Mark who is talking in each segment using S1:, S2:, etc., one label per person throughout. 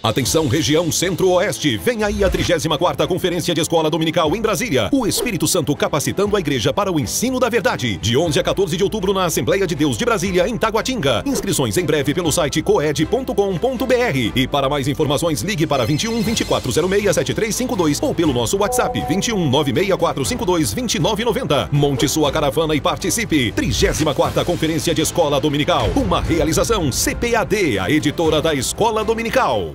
S1: Atenção, região Centro-Oeste. Vem aí a 34ª Conferência de Escola Dominical em Brasília. O Espírito Santo capacitando a igreja para o ensino da verdade. De 11 a 14 de outubro na Assembleia de Deus de Brasília, em Taguatinga. Inscrições em breve pelo site coed.com.br. E para mais informações, ligue para 21 2406 7352 ou pelo nosso WhatsApp 21 96452 2990. Monte sua caravana e participe. 34ª Conferência de Escola Dominical. Uma realização CPAD, a editora da Escola Dominical.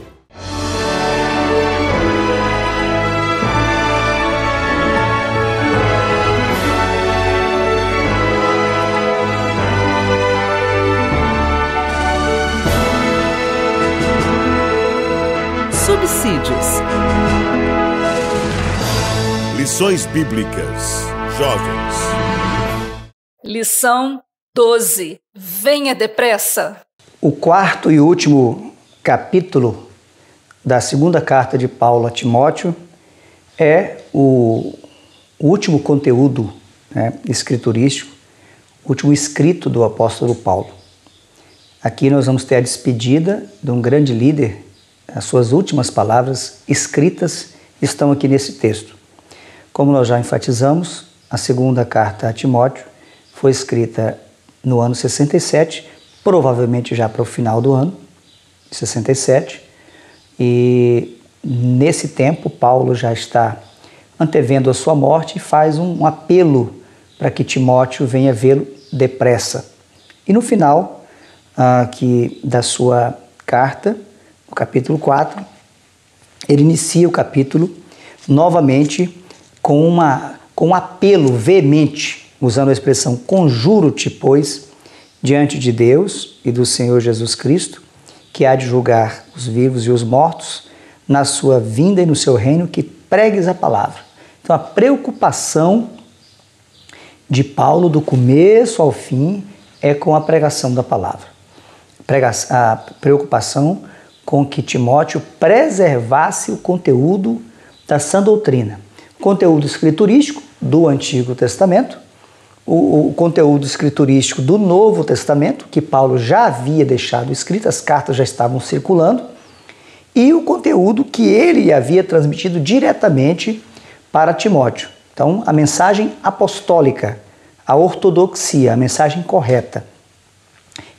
S2: Subsídios.
S3: Lições Bíblicas. Jovens.
S2: Lição 12. Venha depressa.
S4: O quarto e último capítulo da segunda carta de Paulo a Timóteo é o último conteúdo, escriturístico, o último escrito do apóstolo Paulo. Aqui nós vamos ter a despedida de um grande líder. As suas últimas palavras escritas estão aqui nesse texto. Como nós já enfatizamos, a segunda carta a Timóteo foi escrita no ano 67, provavelmente já para o final do ano, 67, e nesse tempo Paulo já está antevendo a sua morte e faz um apelo para que Timóteo venha vê-lo depressa. E no final aqui da sua carta, no capítulo 4, ele inicia o capítulo novamente com um apelo veemente, usando a expressão conjuro-te, pois, diante de Deus e do Senhor Jesus Cristo, que há de julgar os vivos e os mortos, na sua vinda e no seu reino, que pregues a palavra. Então a preocupação de Paulo, do começo ao fim, é com a pregação da palavra. A preocupação com que Timóteo preservasse o conteúdo da sã doutrina. O conteúdo escriturístico do Antigo Testamento, o conteúdo escriturístico do Novo Testamento, que Paulo já havia deixado escrito, as cartas já estavam circulando, e o conteúdo que ele havia transmitido diretamente para Timóteo. Então, a mensagem apostólica, a ortodoxia, a mensagem correta.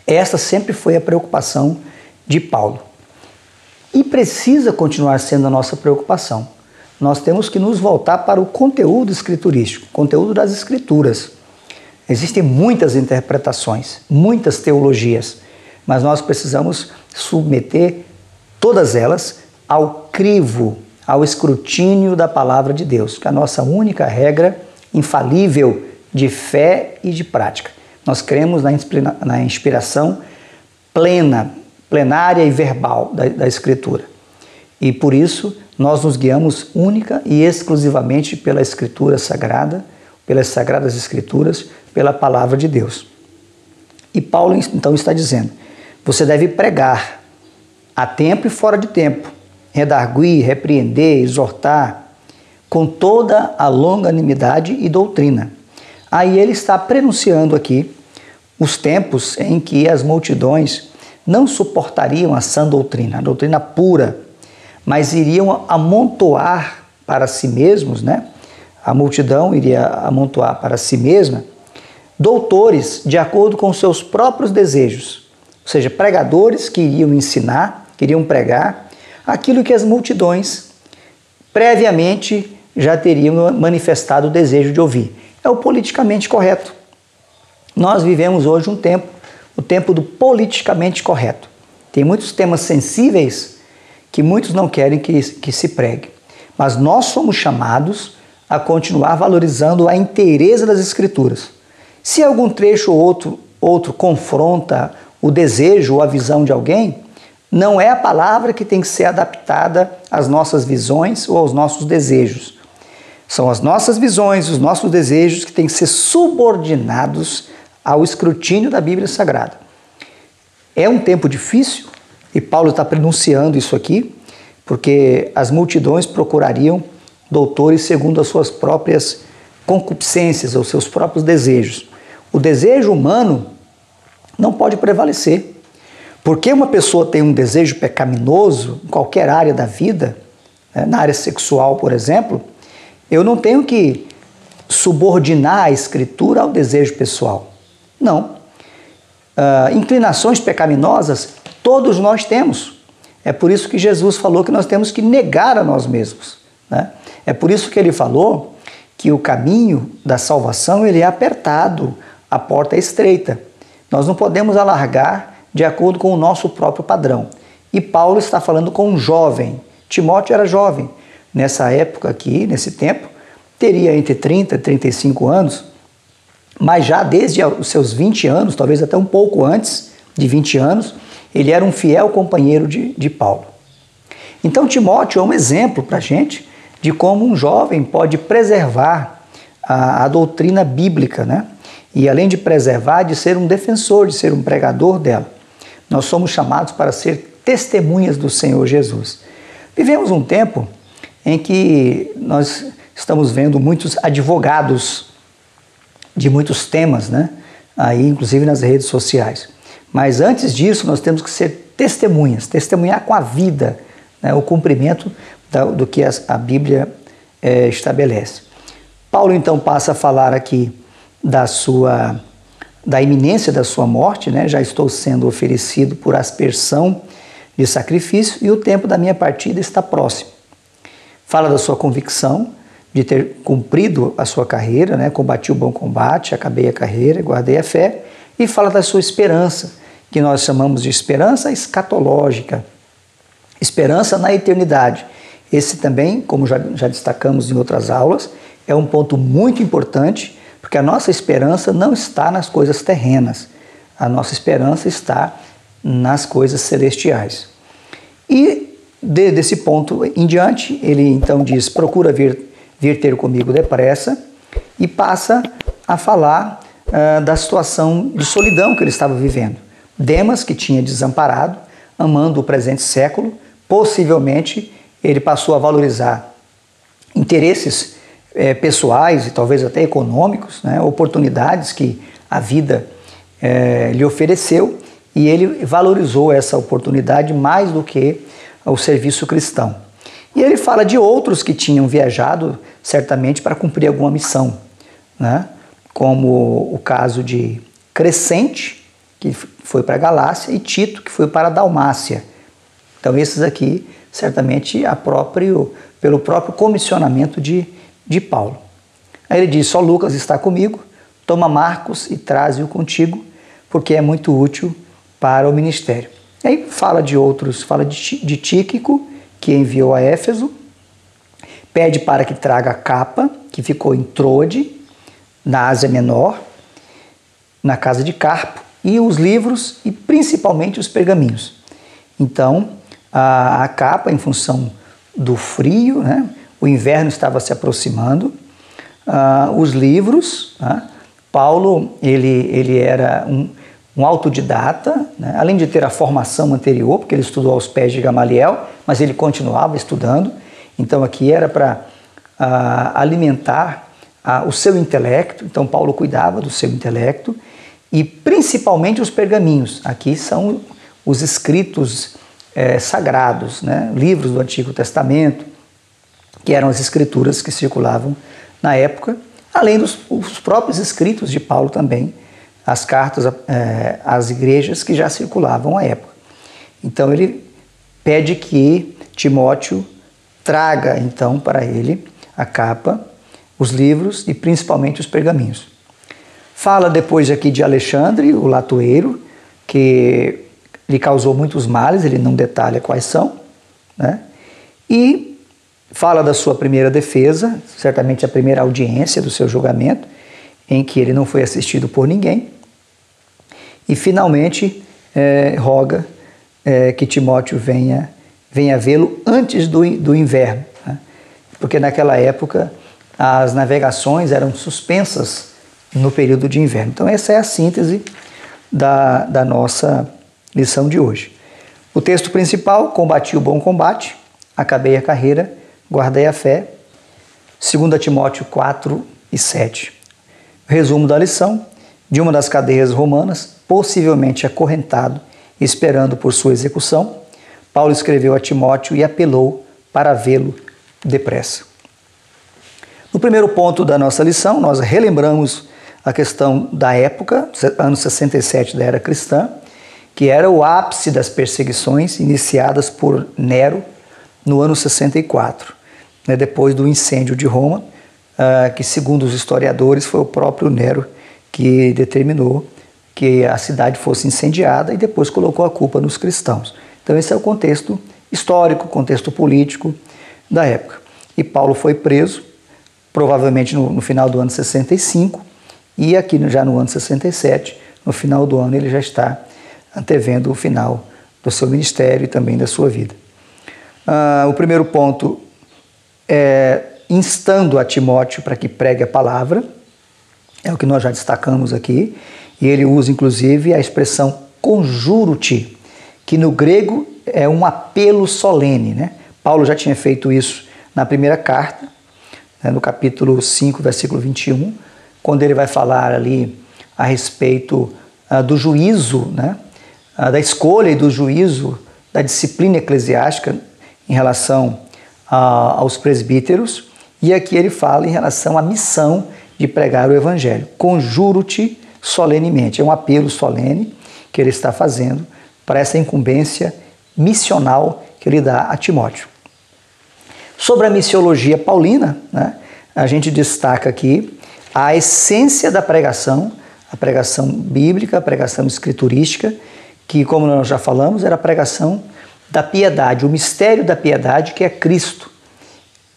S4: Esta sempre foi a preocupação de Paulo. E precisa continuar sendo a nossa preocupação. Nós temos que nos voltar para o conteúdo escriturístico, conteúdo das Escrituras. Existem muitas interpretações, muitas teologias, mas nós precisamos submeter todas elas ao crivo, ao escrutínio da palavra de Deus, que é a nossa única regra infalível de fé e de prática. Nós cremos na inspiração plenária e verbal da Escritura. E por isso nós nos guiamos única e exclusivamente pela Escritura Sagrada, pelas Sagradas Escrituras, pela Palavra de Deus. E Paulo então está dizendo, você deve pregar a tempo e fora de tempo, redarguir, repreender, exortar, com toda a longanimidade e doutrina. Aí ele está prenunciando aqui os tempos em que as multidões não suportariam a sã doutrina, a doutrina pura, mas iriam amontoar para si mesmos, A multidão iria amontoar para si mesma doutores de acordo com seus próprios desejos, ou seja, pregadores que iriam ensinar, que iriam pregar aquilo que as multidões previamente já teriam manifestado o desejo de ouvir. É o politicamente correto. Nós vivemos hoje o tempo do politicamente correto. Tem muitos temas sensíveis que muitos não querem que se pregue, mas nós somos chamados a continuar valorizando a inteireza das Escrituras. Se algum trecho ou outro confronta o desejo ou a visão de alguém, não é a palavra que tem que ser adaptada às nossas visões ou aos nossos desejos. São as nossas visões, os nossos desejos que têm que ser subordinados ao escrutínio da Bíblia Sagrada. É um tempo difícil, e Paulo está pronunciando isso aqui, porque as multidões procurariam doutores segundo as suas próprias concupiscências ou seus próprios desejos. O desejo humano não pode prevalecer, Porque uma pessoa tem um desejo pecaminoso em qualquer área da vida, né, na área sexual, por exemplo, eu não tenho que subordinar a Escritura ao desejo pessoal. Não. Inclinações pecaminosas, todos nós temos. É por isso que Jesus falou que nós temos que negar a nós mesmos, né? É por isso que ele falou que o caminho da salvação ele é apertado, a porta é estreita. Nós não podemos alargar de acordo com o nosso próprio padrão. E Paulo está falando com um jovem. Timóteo era jovem. Nessa época aqui, nesse tempo, teria entre 30 e 35 anos, mas já desde os seus 20 anos, talvez até um pouco antes de 20 anos, ele era um fiel companheiro de Paulo. Então Timóteo é um exemplo para a gente de como um jovem pode preservar a doutrina bíblica, né? E além de preservar, de ser um defensor, de ser um pregador dela. Nós somos chamados para ser testemunhas do Senhor Jesus. Vivemos um tempo em que nós estamos vendo muitos advogados de muitos temas, né? Aí, inclusive nas redes sociais. Mas antes disso, nós temos que ser testemunhas, testemunhar com a vida, né? O cumprimento do que a Bíblia estabelece. Paulo, então, passa a falar aqui da iminência da sua morte, né? Já estou sendo oferecido por aspersão de sacrifício e o tempo da minha partida está próximo. Fala da sua convicção de ter cumprido a sua carreira, né? Combati o bom combate, acabei a carreira, guardei a fé, e fala da sua esperança, que nós chamamos de esperança escatológica, esperança na eternidade. Esse também, como já destacamos em outras aulas, é um ponto muito importante, porque a nossa esperança não está nas coisas terrenas, a nossa esperança está nas coisas celestiais. E desse ponto em diante, ele então diz, procura vir ter comigo depressa, e passa a falar da situação de solidão que ele estava vivendo. Demas, que tinha desamparado, amando o presente século, possivelmente ele passou a valorizar interesses pessoais e talvez até econômicos, né, oportunidades que a vida lhe ofereceu, e ele valorizou essa oportunidade mais do que o serviço cristão. E ele fala de outros que tinham viajado certamente para cumprir alguma missão, né, como o caso de Crescente, que foi para a Galácia, e Tito, que foi para a Dalmácia. Então esses aqui certamente pelo próprio comissionamento de Paulo. Aí ele diz, só Lucas está comigo, toma Marcos e traze-o contigo, porque é muito útil para o ministério. Aí fala de outros, fala de Tíquico, que enviou a Éfeso, pede para que traga a capa, que ficou em Troade, na Ásia Menor, na casa de Carpo, e os livros e principalmente os pergaminhos. Então, a capa, em função do frio, né? O inverno estava se aproximando, os livros, né? Paulo ele era um autodidata, né? Além de ter a formação anterior, porque ele estudou aos pés de Gamaliel, mas ele continuava estudando, então aqui era para alimentar o seu intelecto, então Paulo cuidava do seu intelecto, e principalmente os pergaminhos, aqui são os escritos sagrados, né? Livros do Antigo Testamento, que eram as escrituras que circulavam na época, além dos próprios escritos de Paulo também, as cartas às igrejas que já circulavam à época. Então ele pede que Timóteo traga então para ele a capa, os livros e principalmente os pergaminhos. Fala depois aqui de Alexandre, o latoeiro, que lhe causou muitos males, ele não detalha quais são, né? E fala da sua primeira defesa, certamente a primeira audiência do seu julgamento, em que ele não foi assistido por ninguém. E finalmente roga que Timóteo venha vê-lo antes do inverno, né? Porque naquela época as navegações eram suspensas no período de inverno. Então essa é a síntese da nossa lição de hoje. O texto principal, combati o bom combate, acabei a carreira, guardei a fé, 2 Timóteo 4 e 7. Resumo da lição, de uma das cadeias romanas, possivelmente acorrentado esperando por sua execução, Paulo escreveu a Timóteo e apelou para vê-lo depressa. No primeiro ponto da nossa lição, nós relembramos a questão da época, anos 67 da era cristã, que era o ápice das perseguições iniciadas por Nero no ano 64, depois do incêndio de Roma, que segundo os historiadores foi o próprio Nero que determinou que a cidade fosse incendiada e depois colocou a culpa nos cristãos. Então esse é o contexto histórico, contexto político da época. E Paulo foi preso, provavelmente no final do ano 65, e aqui já no ano 67, no final do ano, ele já está antevendo o final do seu ministério e também da sua vida. O primeiro ponto é instando a Timóteo para que pregue a palavra, é o que nós já destacamos aqui, e ele usa inclusive a expressão conjuro-te, que no grego é um apelo solene, né? Paulo já tinha feito isso na primeira carta, no capítulo 5, versículo 21, quando ele vai falar ali a respeito do juízo, né? Da escolha e do juízo, da disciplina eclesiástica em relação aos presbíteros, e aqui ele fala em relação à missão de pregar o evangelho. Conjuro-te solenemente, é um apelo solene que ele está fazendo para essa incumbência missional que ele dá a Timóteo. Sobre a missiologia paulina, né, a gente destaca aqui a essência da pregação, a pregação bíblica, a pregação escriturística, que, como nós já falamos, era a pregação da piedade, o mistério da piedade, que é Cristo.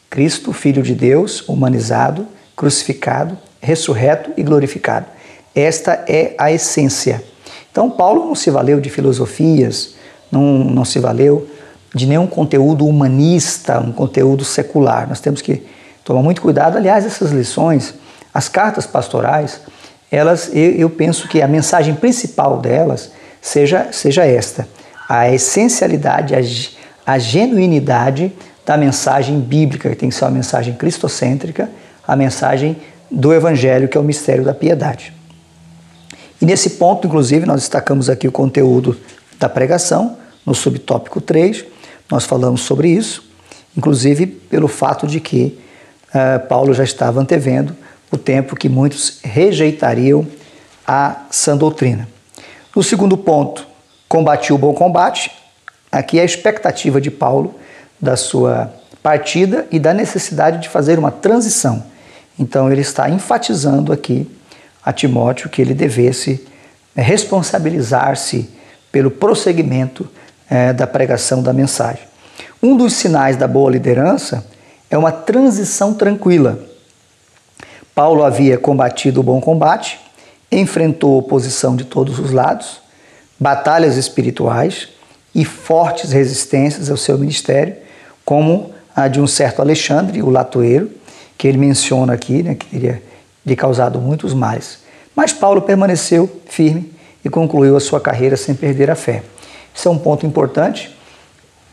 S4: Cristo, Filho de Deus, humanizado, crucificado, ressurreto e glorificado. Esta é a essência. Então, Paulo não se valeu de filosofias, não se valeu de nenhum conteúdo humanista, um conteúdo secular. Nós temos que tomar muito cuidado. Aliás, essas lições, as cartas pastorais, eu penso que a mensagem principal delas seja esta: a essencialidade, a genuinidade da mensagem bíblica, que tem que ser uma mensagem cristocêntrica, a mensagem do Evangelho, que é o mistério da piedade. E nesse ponto, inclusive, nós destacamos aqui o conteúdo da pregação, no subtópico 3, nós falamos sobre isso, inclusive pelo fato de que Paulo já estava antevendo o tempo que muitos rejeitariam a sã doutrina. No segundo ponto, combati o bom combate. Aqui é a expectativa de Paulo da sua partida e da necessidade de fazer uma transição. Então ele está enfatizando aqui a Timóteo que ele devesse responsabilizar-se pelo prosseguimento da pregação da mensagem. Um dos sinais da boa liderança é uma transição tranquila. Paulo havia combatido o bom combate, enfrentou oposição de todos os lados, batalhas espirituais e fortes resistências ao seu ministério, como a de um certo Alexandre, o latoeiro, que ele menciona aqui, né, que teria lhe causado muitos males. Mas Paulo permaneceu firme e concluiu a sua carreira sem perder a fé. Isso é um ponto importante,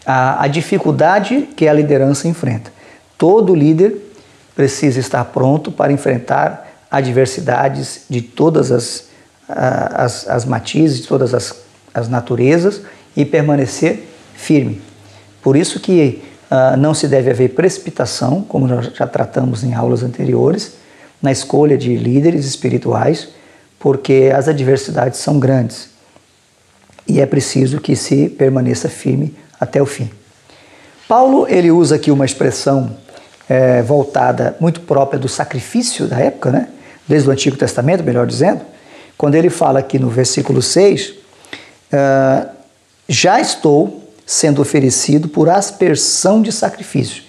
S4: a dificuldade que a liderança enfrenta. Todo líder precisa estar pronto para enfrentar adversidades de todas as matizes, de todas as naturezas e permanecer firme. Por isso que não se deve haver precipitação, como nós já tratamos em aulas anteriores, na escolha de líderes espirituais, porque as adversidades são grandes e é preciso que se permaneça firme até o fim. Paulo ele usa aqui uma expressão voltada, muito própria do sacrifício da época, né? Desde o Antigo Testamento, melhor dizendo, quando ele fala aqui no versículo 6, já estou sendo oferecido por aspersão de sacrifício.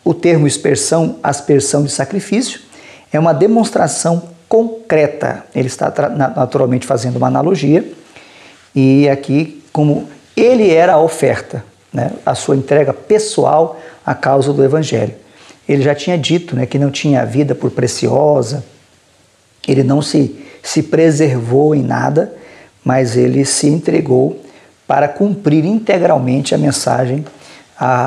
S4: O termo aspersão de sacrifício, é uma demonstração concreta. Ele está naturalmente fazendo uma analogia, e aqui, como ele era a oferta, né, a sua entrega pessoal à causa do Evangelho. Ele já tinha dito, né, que não tinha vida por preciosa, ele não se preservou em nada, mas ele se entregou para cumprir integralmente a mensagem,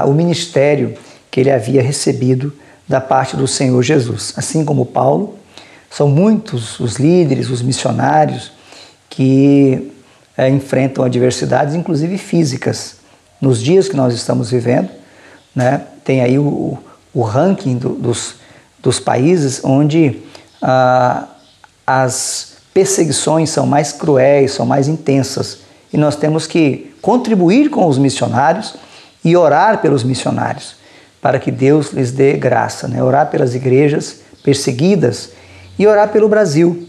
S4: o ministério que ele havia recebido da parte do Senhor Jesus. Assim como Paulo, são muitos os líderes, os missionários que enfrentam adversidades, inclusive físicas. Nos dias que nós estamos vivendo, né, tem aí o ranking dos países onde as perseguições são mais cruéis, são mais intensas. E nós temos que contribuir com os missionários e orar pelos missionários, para que Deus lhes dê graça, né? Orar pelas igrejas perseguidas e orar pelo Brasil,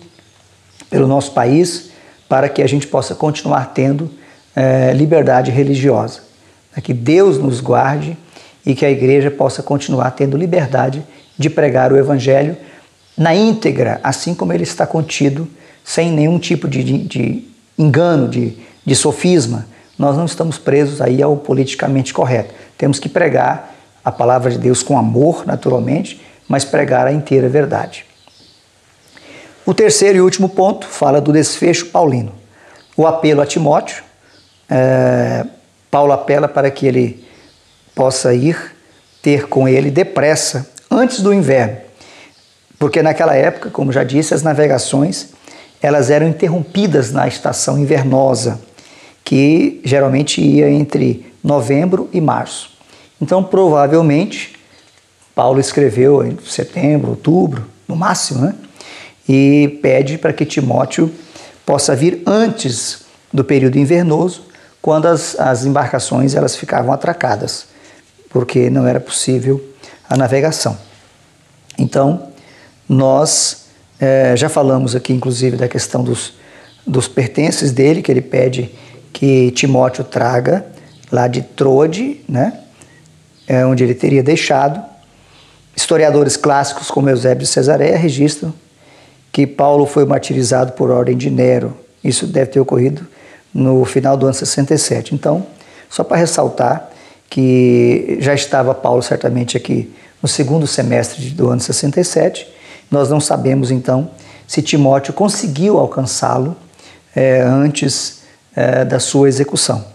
S4: pelo nosso país, para que a gente possa continuar tendo liberdade religiosa. Que Deus nos guarde e que a igreja possa continuar tendo liberdade de pregar o Evangelho na íntegra, assim como ele está contido, sem nenhum tipo de engano, de sofisma. Nós não estamos presos aí ao politicamente correto. Temos que pregar a palavra de Deus com amor, naturalmente, mas pregar a inteira verdade. O terceiro e último ponto fala do desfecho paulino. O apelo a Timóteo, Paulo apela para que ele possa ir ter com ele depressa, antes do inverno, porque naquela época, como já disse, as navegações elas eram interrompidas na estação invernosa, que geralmente ia entre novembro e março. Então, provavelmente, Paulo escreveu em setembro, outubro, no máximo, né? E pede para que Timóteo possa vir antes do período invernoso, quando as embarcações elas ficavam atracadas, porque não era possível a navegação. Então, nós já falamos aqui, inclusive, da questão dos pertences dele, que ele pede que Timóteo traga lá de Troade, né? Onde ele teria deixado. Historiadores clássicos como Eusébio de Cesareia registram que Paulo foi martirizado por ordem de Nero. Isso deve ter ocorrido no final do ano 67. Então, só para ressaltar que já estava Paulo certamente aqui no segundo semestre do ano 67, nós não sabemos então se Timóteo conseguiu alcançá-lo antes da sua execução.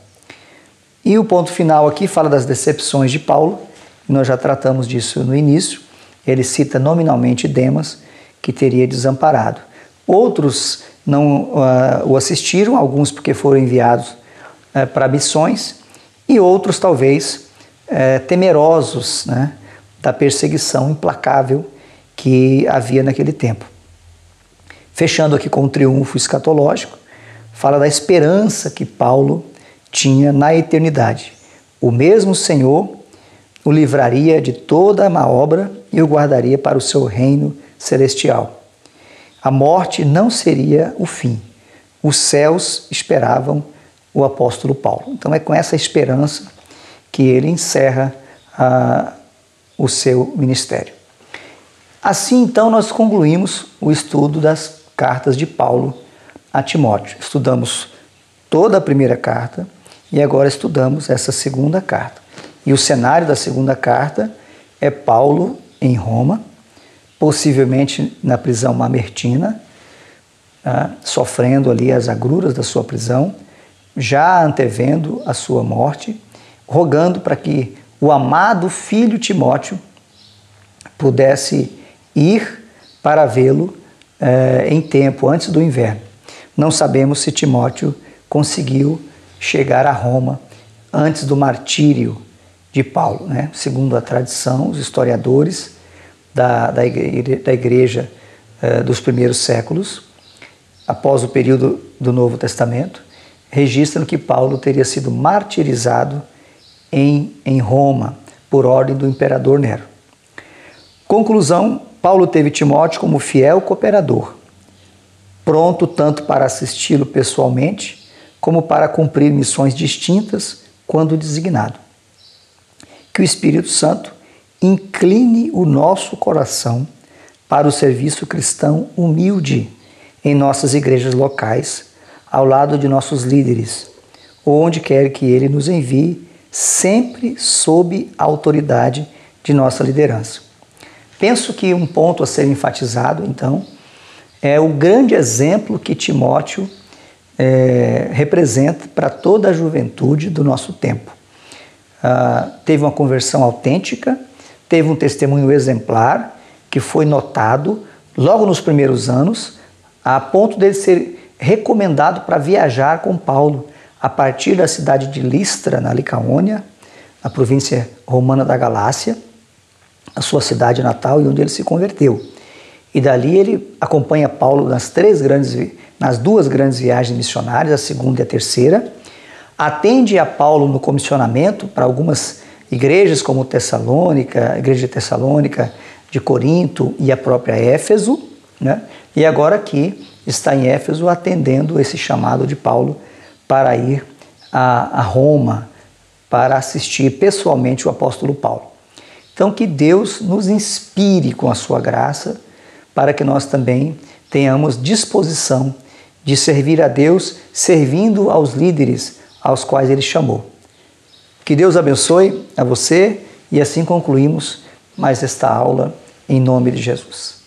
S4: E o ponto final aqui fala das decepções de Paulo, nós já tratamos disso no início. Ele cita nominalmente Demas, que teria desamparado. Outros não o assistiram, alguns porque foram enviados para missões, e outros talvez temerosos, né, da perseguição implacável que havia naquele tempo. Fechando aqui com o triunfo escatológico, fala da esperança que Paulo tinha na eternidade. O mesmo Senhor o livraria de toda a má obra e o guardaria para o seu reino celestial. A morte não seria o fim. Os céus esperavam o apóstolo Paulo. Então é com essa esperança que ele encerra o seu ministério. Assim, então, nós concluímos o estudo das cartas de Paulo a Timóteo. Estudamos toda a primeira carta e agora estudamos essa segunda carta. E o cenário da segunda carta é Paulo em Roma, possivelmente na prisão mamertina, sofrendo ali as agruras da sua prisão, já antevendo a sua morte, rogando para que o amado filho Timóteo pudesse ir para vê-lo em tempo, antes do inverno. Não sabemos se Timóteo conseguiu chegar a Roma antes do martírio de Paulo, né? Segundo a tradição, os historiadores da igreja dos primeiros séculos, após o período do Novo Testamento, registram que Paulo teria sido martirizado em Roma, por ordem do imperador Nero. Conclusão, Paulo teve Timóteo como fiel cooperador, pronto tanto para assisti-lo pessoalmente, como para cumprir missões distintas quando designado. Que o Espírito Santo incline o nosso coração para o serviço cristão humilde em nossas igrejas locais, ao lado de nossos líderes, onde quer que ele nos envie, sempre sob a autoridade de nossa liderança. Penso que um ponto a ser enfatizado, então, é o grande exemplo que Timóteo representa para toda a juventude do nosso tempo. Teve uma conversão autêntica, teve um testemunho exemplar, que foi notado logo nos primeiros anos, a ponto dele ser recomendado para viajar com Paulo a partir da cidade de Listra, na Licaônia, na província romana da Galácia, a sua cidade natal e onde ele se converteu. E dali ele acompanha Paulo nas duas grandes viagens missionárias, a segunda e a terceira, atende a Paulo no comissionamento para algumas igrejas como Tessalônica, a igreja de Tessalônica, de Corinto e a própria Éfeso, né? E agora aqui está em Éfeso atendendo esse chamado de Paulo para ir a Roma, para assistir pessoalmente o apóstolo Paulo. Então que Deus nos inspire com a sua graça para que nós também tenhamos disposição de servir a Deus, servindo aos líderes aos quais Ele chamou. Que Deus abençoe a você e assim concluímos mais esta aula em nome de Jesus.